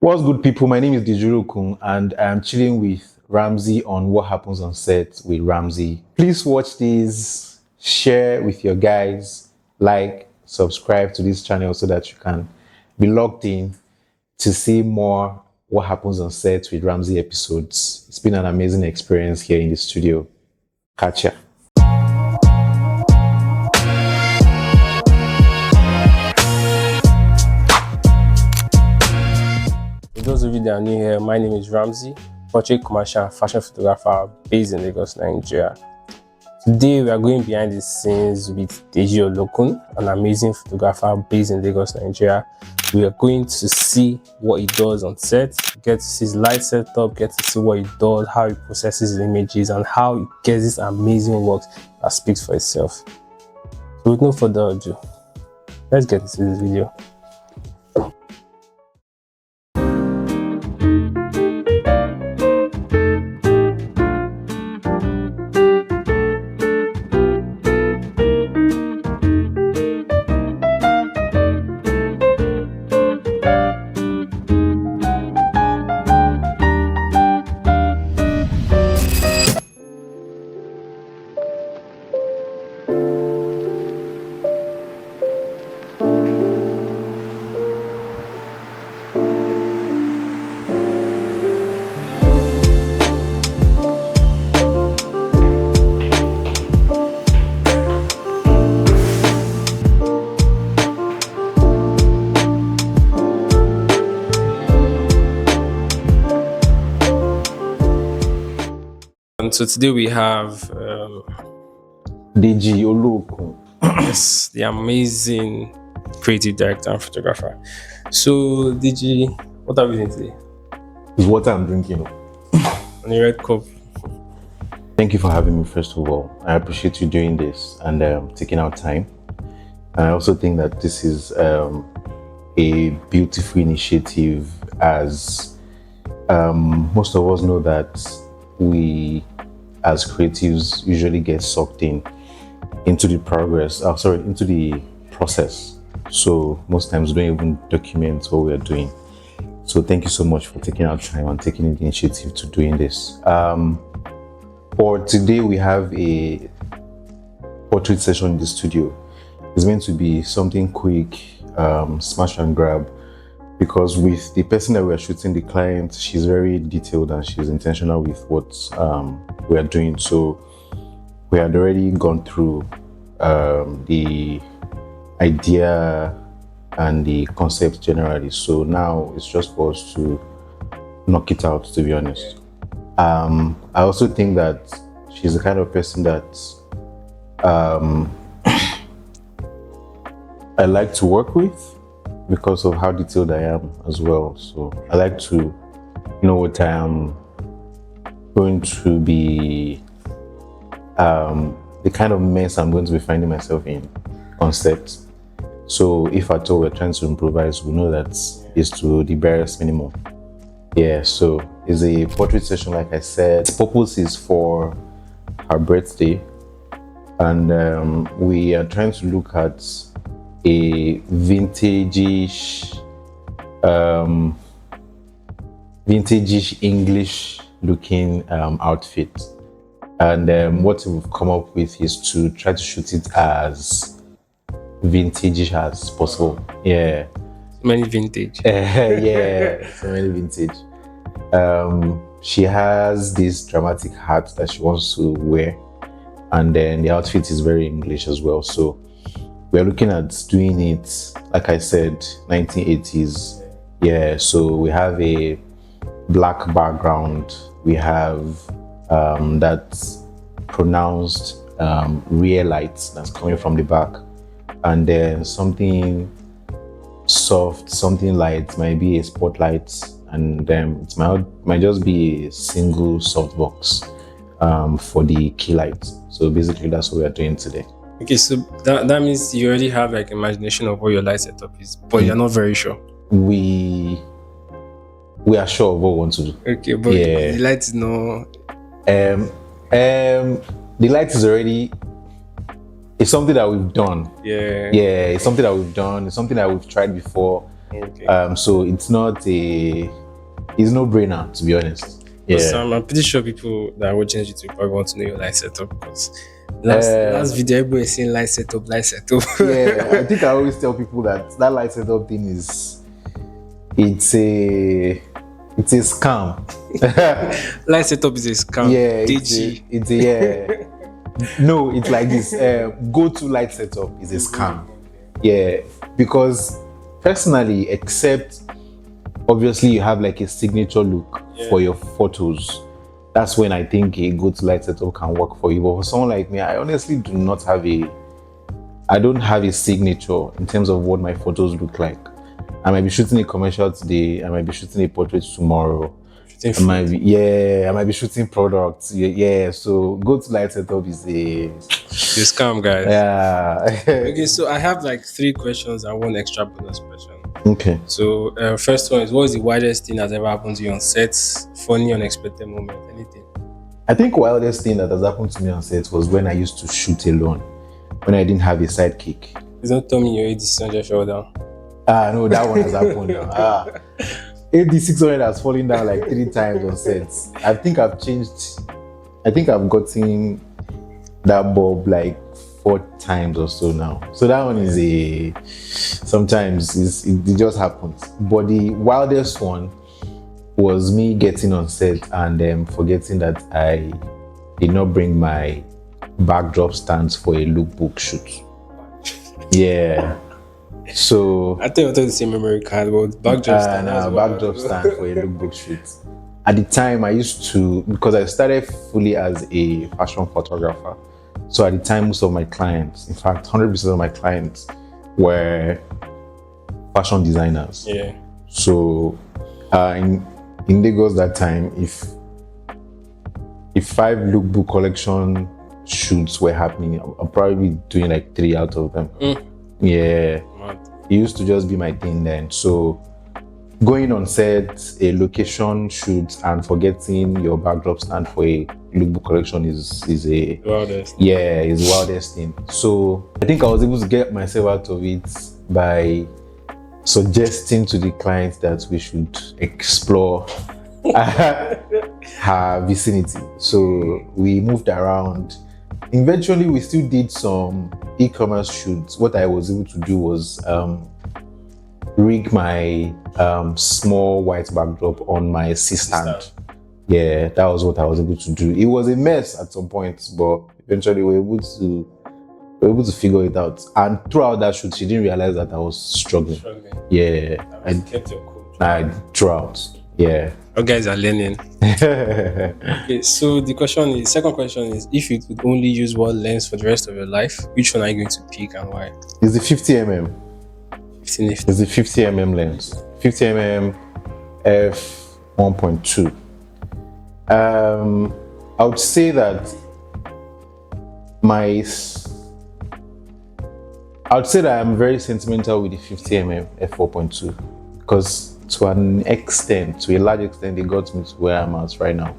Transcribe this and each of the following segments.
What's good, people? My name is Deji Oluokun, and I'm chilling with Ramsey on What Happens on Set with Ramsey. Please watch this, share with your guys, like, subscribe to this channel so that you can be logged in to see more What Happens on Set with Ramsey episodes. It's been an amazing experience here in the studio. Catch ya. For those of you that are new here, my name is Ramsey, portrait commercial and fashion photographer based in Lagos, Nigeria. Today we are going behind the scenes with Deji Oluokun, an amazing photographer based in Lagos, Nigeria. We are going to see what he does on set, get to see his light setup, get to see what he does, how he processes his images, and how he gets this amazing work that speaks for itself. So with no further ado, let's get into this video. So today we have Deji Oluokun. yes, the amazing creative director and photographer. So Deji, what are we doing today? It's water I'm drinking. On the red cup. Thank you for having me, first of all. I appreciate you doing this and taking out time. And I also think that this is a beautiful initiative, as most of us know that we as creatives usually get sucked into the into the process. So most times we don't even document what we are doing. So thank you so much for taking our time and taking the initiative to doing this. For today, we have a portrait session in the studio. It's meant to be something quick, smash and grab, because with the person that we are shooting, the client, she's very detailed and she's intentional with what we are doing. So we had already gone through the idea and the concept generally. So now it's just for us to knock it out, to be honest. I also think that she's the kind of person that I like to work with because of how detailed I am as well. So I like to know what I am going to be, the kind of mess I'm going to be finding myself in on set. So if at all we're trying to improvise, we know that it's to the barest minimum. Yeah, so it's a portrait session, like I said. Its purpose is for her birthday, and we are trying to look at a vintage-ish English looking outfit. And what we've come up with is to try to shoot it as vintage-ish as possible. Yeah. Many vintage. Yeah, so many vintage. She has this dramatic hat that she wants to wear, and then the outfit is very English as well. So we're looking at doing it, like I said, 1980s. Yeah, so we have a black background. We have that pronounced rear light that's coming from the back, and then something soft, something light, might be a spotlight, and then it might just be a single softbox for the key light. So basically that's what we are doing today. Okay, so that means you already have like imagination of what your light setup is, but you're not very sure. We are sure of what we want to do. Okay, but yeah, the light is not. The light is already. It's something that we've done. Yeah. Yeah, it's something that we've done. It's something that we've tried before. Okay. So it's no brainer, to be honest. Because Yeah. I'm pretty sure people that are watching YouTube probably want to know your light setup because last video everybody is saying light setup, light setup. Yeah, I think I always tell people that light setup thing it's a scam. Light setup is a scam. Yeah, Deji. yeah. No, it's like this. Go-to light setup is a scam. Yeah, because personally, except obviously you have like a signature look for your photos. That's when I think a go-to light setup can work for you. But for someone like me, I honestly I don't have a signature in terms of what my photos look like. I might be shooting a commercial today. I might be shooting a portrait tomorrow. I might be shooting products. Yeah. So go-to light setup is a scam, guys. Yeah. Okay, so I have like 3 questions and 1 extra bonus question. Okay. So first one is, what is the wildest thing that's ever happened to you on set? Funny, unexpected moment, anything? I think wildest thing that has happened to me on set was when I used to shoot alone, when I didn't have a sidekick. Please don't tell me your AD600 fell down. No, that one has happened now. AD600 has fallen down like 3 times on sets. I think I've gotten that bulb like 4 times or so now. So that one is sometimes it just happens. But the wildest one was me getting on set and forgetting that I did not bring my backdrop stands for a lookbook shoot. Yeah. So I think I thought the same memory card, but backdrop stand. Backdrop stand for a lookbook shoot. At the time, I used to, because I started fully as a fashion photographer. So at the time, most of my clients, in fact, 100% of my clients were fashion designers. Yeah. So in Lagos that time, if 5 lookbook collection shoots were happening, I'll probably be doing like 3 out of them. Yeah. It used to just be my thing then. So going on set, a location shoot, and forgetting your backdrop stand for a lookbook collection is a wildest. Yeah, is wildest thing. So I think I was able to get myself out of it by suggesting to the client that we should explore her vicinity. So we moved around. Eventually, we still did some e-commerce shoots. What I was able to do was rig my small white backdrop on my C-stand. Yeah, that was what I was able to do. It was a mess at some point, but eventually we were able to figure it out. And throughout that shoot, she didn't realize that I was struggling. Yeah, I kept your cool. Throughout. Yeah. You guys are learning. Okay, so the second question is, if you could only use one lens for the rest of your life, which one are you going to pick and why? It's the 50mm. 15. It's the 50mm lens. 50mm f1.2. I would say that I'm very sentimental with the 50mm f4.2 because to a large extent, it got me to where I'm at right now.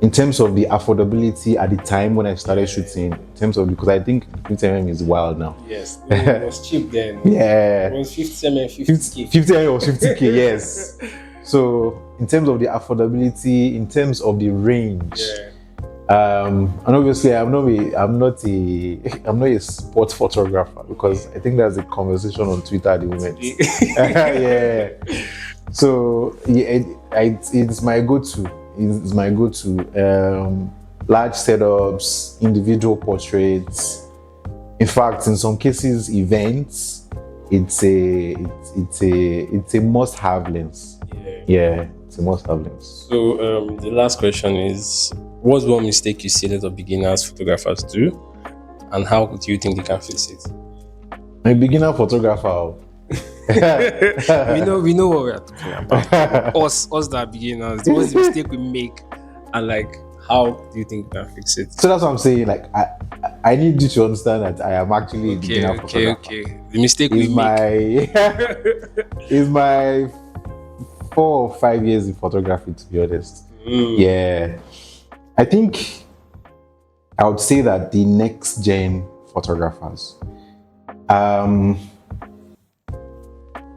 In terms of the affordability at the time when I started shooting, because I think 50mm is wild now. Yes, it was cheap then. Yeah. It was 50mm, 50k. 50mm was 50k, yes. So in terms of the affordability, in terms of the range, and obviously I'm not a sports photographer because I think there's a conversation on Twitter at the moment. Yeah. So yeah, it's my go-to. It's my go-to. Large setups, individual portraits. In fact, in some cases, events. It's a must-have lens. Yeah, it's a must-have lens. So the last question is, what's one mistake you see a lot of beginners photographers do, and how do you think they can fix it? A beginner photographer. we know what we're talking about. us that are beginners. What's the mistake we make, and like how do you think we can fix it? So that's what I'm saying. Like I need you to understand that I am actually a beginner photographer. Okay. The mistake we make is my 4 or 5 years in photography, to be honest. Yeah. I think I would say that the next gen photographers,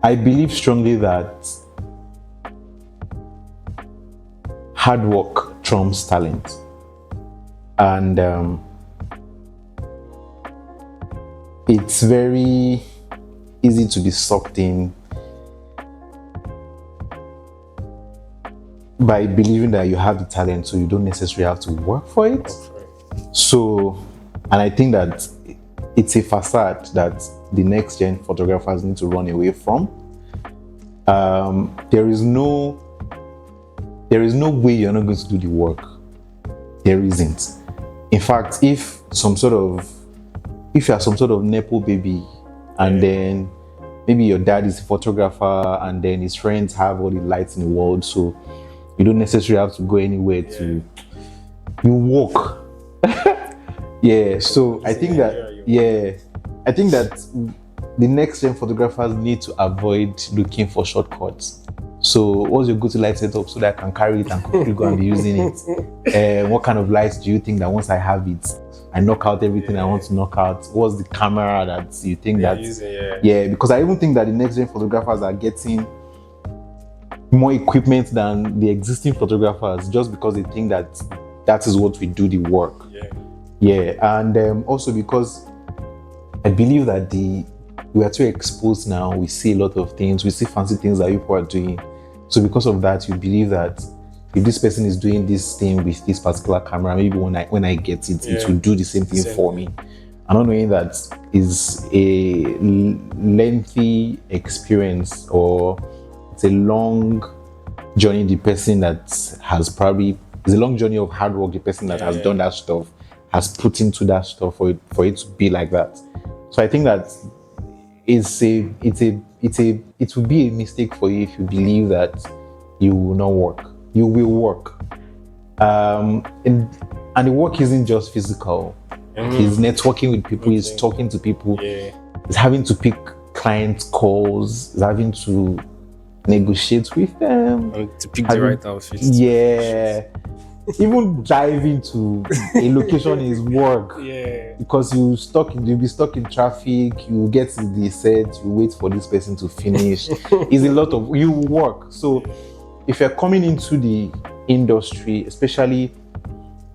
I believe strongly that hard work trumps talent. And it's very easy to be sucked in by believing that you have the talent, so you don't necessarily have to work for it. So, and I think that it's a facade that the next gen photographers need to run away from. There is no way you're not going to do the work. There isn't. In fact, if you are some sort of nepo baby, and then maybe your dad is a photographer, and then his friends have all the lights in the world, so you don't necessarily have to go anywhere to you walk. Yeah, so I think that the next gen photographers need to avoid looking for shortcuts. So what's your go-to light setup so that I can carry it and quickly go and be using it? What kind of lights do you think that once I have it, I knock out everything I want to knock out? What's the camera that you think that using, because I even think that the next gen photographers are getting more equipment than the existing photographers, just because they think that is what we do the work. And also because I believe that we are too exposed now. We see a lot of things, we see fancy things that people are doing. So because of that, you believe that if this person is doing this thing with this particular camera, maybe when I get it, it will do the same thing for me. I'm not knowing that is a lengthy experience, or it's a long journey the person that has probably, it's a long journey of hard work the person that has done that stuff has put into that stuff for it to be like that. So I think that it would be a mistake for you if you believe that you will not work. You will work. And the work isn't just physical. It's networking with people, it's talking to people, it's having to pick client calls, it's having to negotiate with them. And to pick the right outfit. Even driving to a location is work. Because you'll be stuck in traffic, you get to the set, you wait for this person to finish. It's a lot of you work. So if you're coming into the industry, especially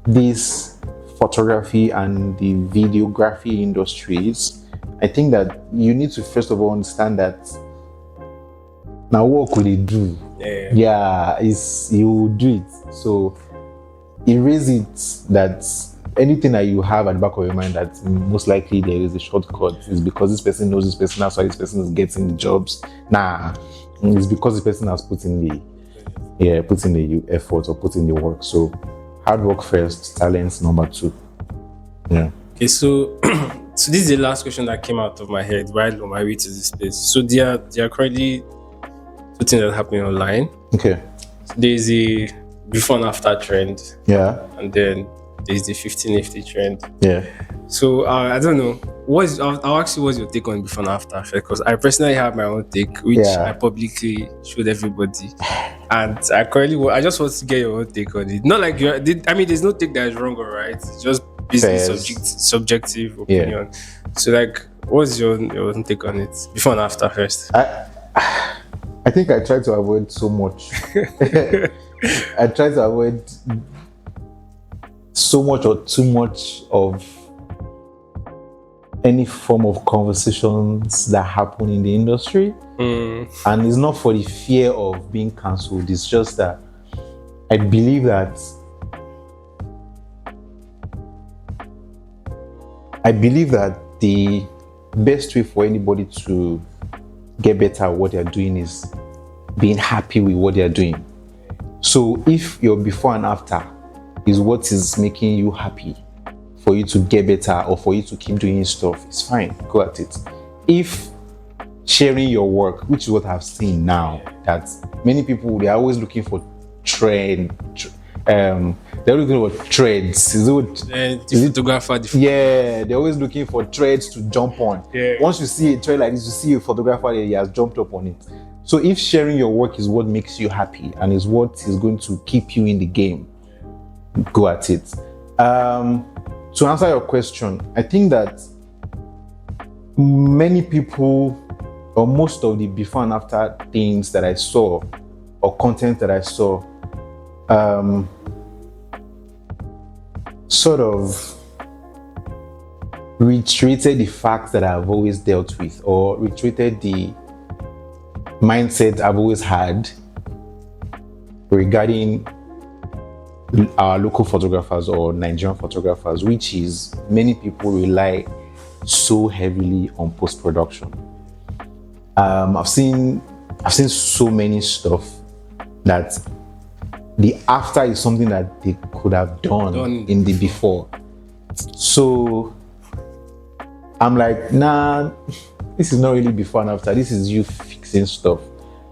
this photography and the videography industries, I think that you need to first of all understand that now what could it do? You do it. So erase it that anything that you have at the back of your mind that most likely there is a shortcut is because this person knows this person, that's why this person is getting the jobs. It's because this person has put in the effort or put in the work. So hard work first, talents number 2. Okay, so this is the last question that came out of my head while on my way to this place. So there are currently 2 things that are happening online. Okay. There's a before and after trend. And then there's the 1550 trend. So I don't know. I'll ask you what's your take on before and after, because I personally have my own take, which I publicly showed everybody. And I just want to get your own take on it. Not like there's no take that is wrong or right. It's just business subjective opinion. So like, what's your own take on it? Before and after first. I think I try to avoid so much. I try to avoid so much or too much of any form of conversations that happen in the industry. And it's not for the fear of being cancelled. It's just that I believe that the best way for anybody to get better at what they're doing is being happy with what they're doing. So if your before and after is what is making you happy for you to get better or for you to keep doing stuff, it's fine, go at it. If sharing your work, which is what I've seen now, that many people, they're always looking for trend. They're looking for trends. They're always looking for trends to jump on. Once you see a trend like this, you see a photographer that he has jumped up on it. So if sharing your work is what makes you happy and is what is going to keep you in the game, go at it. To answer your question, I think that many people or most of the before and after things that I saw or content that I saw sort of reiterated the facts that I've always dealt with, or reiterated the mindset I've always had regarding our local photographers or Nigerian photographers, which is many people rely so heavily on post-production. I've seen so many stuff that the after is something that they could have done in the before. So I'm like, nah, this is not really before and after. This is you fixing stuff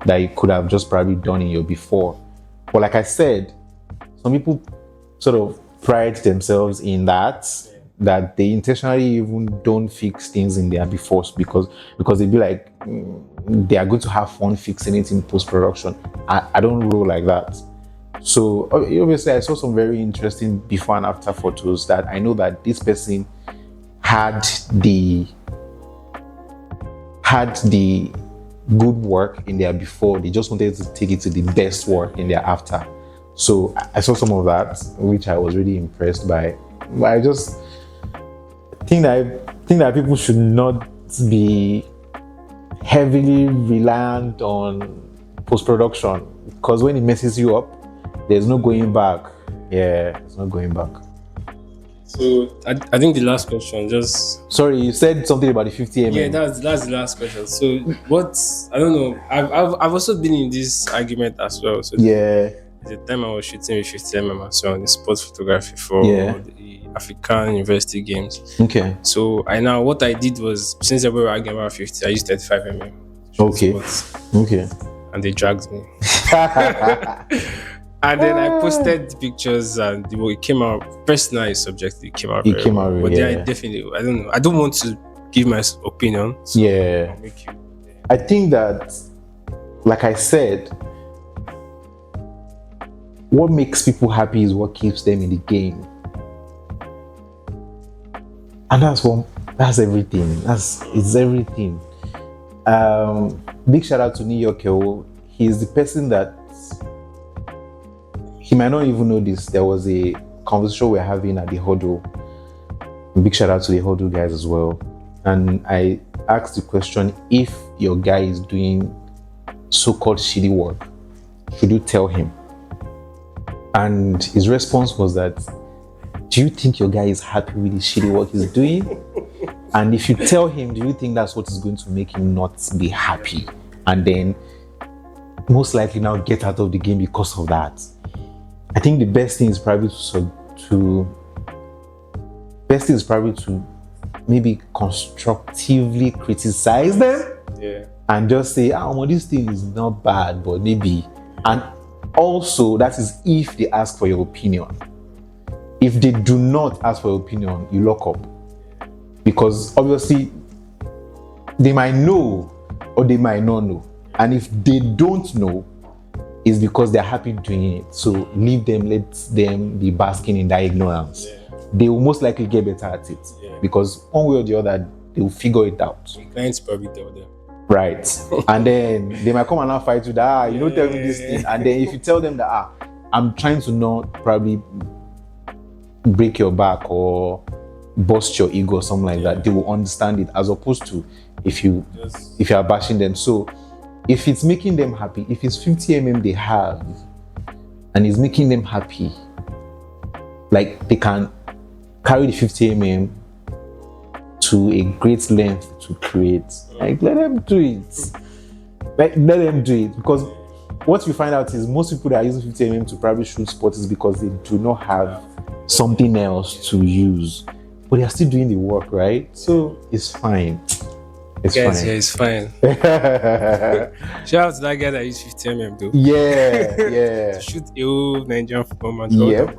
that you could have just probably done in your before. But like I said, some people sort of pride themselves in that they intentionally even don't fix things in their befores because they be like, they are going to have fun fixing it in post-production. I don't roll like that. So obviously I saw some very interesting before and after photos that I know that this person had the good work in their before. They just wanted to take it to the best work in their after. So I saw some of that, which I was really impressed by. But I just think that people should not be heavily reliant on post-production, because when it messes you up, there's no going back. Yeah, there's no going back. So I think the last question, just sorry, you said something about the 50mm. Yeah, that's the last question. So what, I don't know. I've also been in this argument as well. So yeah, the time I was shooting with 50mm as well on the sports photography for the African University Games. Okay. So what I did was, since everybody were arguing about 50, I used 35mm. Okay. Sports, okay. and they dragged me. And then I posted the pictures, and it came out. Personally, subjectively, it came out. It came out, but I definitely, I don't know. I don't want to give my opinion. So yeah. I think that, like I said, what makes people happy is what keeps them in the game, and that's everything. It's everything. Big shout out to New York. He's the person that, he might not even know this. There was a conversation we're having at the huddle. Big shout out to the huddle guys as well. And I asked the question, if your guy is doing so-called shitty work, should you tell him? And his response was that, do you think your guy is happy with the shitty work he's doing? And if you tell him, do you think that's what is going to make him not be happy? And then most likely now get out of the game because of that. I think the best thing is probably to maybe constructively criticize them. Yeah. And just say, this thing is not bad, but maybe. And also, that is if they ask for your opinion. If they do not ask for your opinion, you lock up. Because obviously, they might know or they might not know. And if they don't know, it's because they're happy doing it. So leave them, let them be basking in that ignorance. Yeah. They will most likely get better at it. Yeah. Because one way or the other, they will figure it out. The clients probably tell them. Right. And then they might come and now fight you that, you don't tell me this thing. And then if you tell them that, I'm trying to not probably break your back or bust your ego or something like that, they will understand it, as opposed to if you are bashing them. So if it's making them happy, if it's 50mm they have and it's making them happy, like they can carry the 50mm to a great length to create, like let them do it. Because what you find out is most people that are using 50mm to probably shoot sports is because they do not have something else to use, but they are still doing the work, right? So it's fine. It's fine. Yeah, it's fine. Shout out to that guy that used 50mm though. Yeah. To shoot a whole Nigerian football match. Yep.